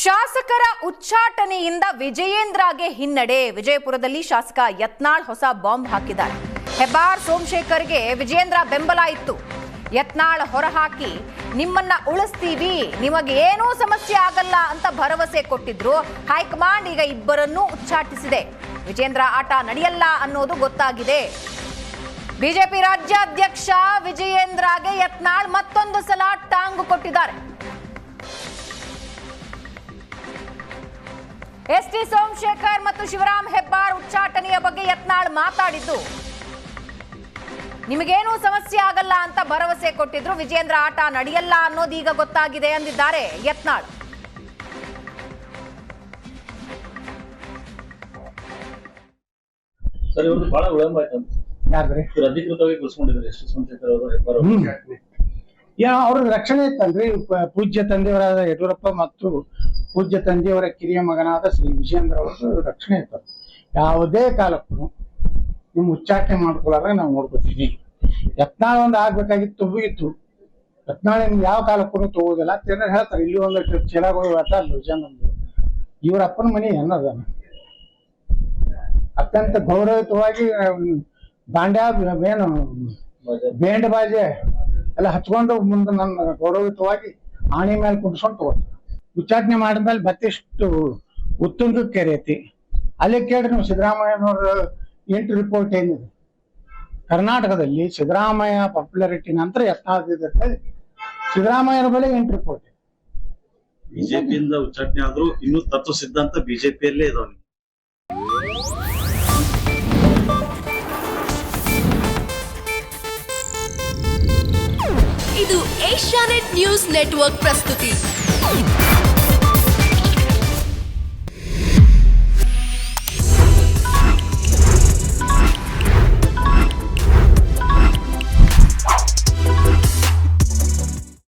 ಶಾಸಕರ ಉಚ್ಚಾಟನೆಯಿಂದ ವಿಜಯೇಂದ್ರಗೆ ಹಿನ್ನಡೆ. ವಿಜಯಪುರದಲ್ಲಿ ಶಾಸಕ ಯತ್ನಾಳ್ ಹೊಸ ಬಾಂಬ್ ಹಾಕಿದ್ದಾರೆ. ಹೆಬ್ಬಾರ್ ಸೋಮಶೇಖರ್ಗೆ ವಿಜಯೇಂದ್ರ ಬೆಂಬಲ ಇತ್ತು. ಯತ್ನಾಳ್ ಹೊರಹಾಕಿ ನಿಮ್ಮನ್ನ ಉಳಿಸ್ತೀವಿ, ನಿಮಗೆ ಏನೂ ಸಮಸ್ಯೆ ಆಗಲ್ಲ ಅಂತ ಭರವಸೆ ಕೊಟ್ಟಿದ್ರು. ಹೈಕಮಾಂಡ್ ಈಗ ಇಬ್ಬರನ್ನೂ ಉಚ್ಚಾಟಿಸಿದೆ. ವಿಜಯೇಂದ್ರ ಆಟ ನಡೆಯಲ್ಲ ಅನ್ನೋದು ಗೊತ್ತಾಗಿದೆ. ಬಿಜೆಪಿ ರಾಜ್ಯಾಧ್ಯಕ್ಷ ವಿಜಯೇಂದ್ರಗೆ ಯತ್ನಾಳ್ ಮತ್ತೊಂದು ಸಲ ಟಾಂಗು ಕೊಟ್ಟಿದ್ದಾರೆ. ಎಸ್ಟಿ ಸೋಮಶೇಖರ್ ಮತ್ತು ಶಿವರಾಮ್ ಹೆಬ್ಬಾರ್ ಉಚ್ಚಾಟನೆಯ ಬಗ್ಗೆ ಯತ್ನಾಳ್ ಮಾತಾಡಿದ್ದು, ನಿಮಗೇನೂ ಸಮಸ್ಯೆ ಆಗಲ್ಲ ಅಂತ ಭರವಸೆ ಕೊಟ್ಟಿದ್ರು. ವಿಜಯೇಂದ್ರ ಆಟ ನಡೆಯಲ್ಲ ಅನ್ನೋದು ಈಗ ಗೊತ್ತಾಗಿದೆ ಅಂದಿದ್ದಾರೆ ಯತ್ನಾಳ್. ಸರ್, ಇವ್ರದ್ದು ಬಹಳ ವಿಳಂಬ ಆಯ್ತು ಅಂತ ಅಧಿಕೃತವಾಗಿ ಘೋಷಿಸಿಕೊಂಡಿದ್ದಾರೆ ಎಸ್ ಟಿ ಸೋಮಶೇಖರ್ ಅವರು, ಹೆಬ್ಬಾರ್ ಅವರು. ಅವ್ರ ರಕ್ಷಣೆ ಇತ್ತಲ್ರಿ. ಪೂಜ್ಯ ತಂದೆಯವರಾದ ಯಡಿಯೂರಪ್ಪ ಮತ್ತು ಪೂಜ್ಯ ತಂದೆಯವರ ಕಿರಿಯ ಮಗನಾದ ಶ್ರೀ ವಿಜಯೇಂದ್ರ ಅವರು ರಕ್ಷಣೆ ಇತ್ತು. ಯಾವುದೇ ಕಾಲಕ್ಕೂ ನಿಮ್ ಉಚ್ಚಾಟನೆ ಮಾಡ್ಕೊಳ್ಳಾರ ನಾವು ನೋಡ್ಕೋತೀವಿ. ಯತ್ನಾಳ್ ಒಂದು ಆಗ್ಬೇಕಾಗಿತ್ತು, ಹೋಗಿತ್ತು. ಯತ್ನಾಳ್ ಯಾವ ಕಾಲಕ್ಕೂ ತಗೋದಿಲ್ಲ ಅಂತ ಏನಾರು ಹೇಳ್ತಾರೆ. ಇಲ್ಲಿ ಒಂದಷ್ಟು ಚೀಲಗಳು ಅಲ್ಲಿ ವಿಜಯೇಂದ್ರ ಇವ್ರ ಅಪ್ಪನ ಮನೆ ಅನ್ನೋದ ಅತ್ಯಂತ ಗೌರವಯುತವಾಗಿ ಬಾಂಡ್ಯ ಏನು ಬೇಂಡ್ ಬಾಜೆ ಎಲ್ಲ ಹಚ್ಕೊಂಡು ಮುಂದೆ ನನ್ನ ಗೌರವಯುತವಾಗಿ ಆಣಿ ಮೇಲೆ ಕುಂಡ್ಸ್ಕೊಂಡು ತಗೋತಾರೆ. ಉಚ್ಚಾಟನೆ ಮಾಡಿದ್ಮೇಲೆ ಮತ್ತಿಷ್ಟು ಉತ್ತುಂಗಕ್ಕೆ ಕೆರೆಯತಿ. ಅಲ್ಲಿ ಕೇಳ್ರಿ ನೀವು ಸಿದ್ದರಾಮಯ್ಯನವ್ರ ಎಂಟು ರಿಪೋರ್ಟ್ ಏನಿದೆ ಕರ್ನಾಟಕದಲ್ಲಿ ಸಿದ್ದರಾಮಯ್ಯ ಪಾಪ್ಯುಲಾರಿಟಿ ನಂತರ ಯತ್ನಾಳ್ ಸಿದ್ದರಾಮಯ್ಯನ ಬಳಿ ಎಂಟು ರಿಪೋರ್ಟ್. ಬಿಜೆಪಿಯಿಂದ ಉಚ್ಚಾಟನೆ ಆದ್ರೂ ಇನ್ನೂ ತತ್ವ ಸಿದ್ಧಾಂತ ಬಿಜೆಪಿಯಲ್ಲೇ ಇದಾವೆ. ಇದು ಏಷ್ಯಾನೆಟ್ ನ್ಯೂಸ್ ನೆಟ್ವರ್ಕ್ ಪ್ರಸ್ತುತಿ.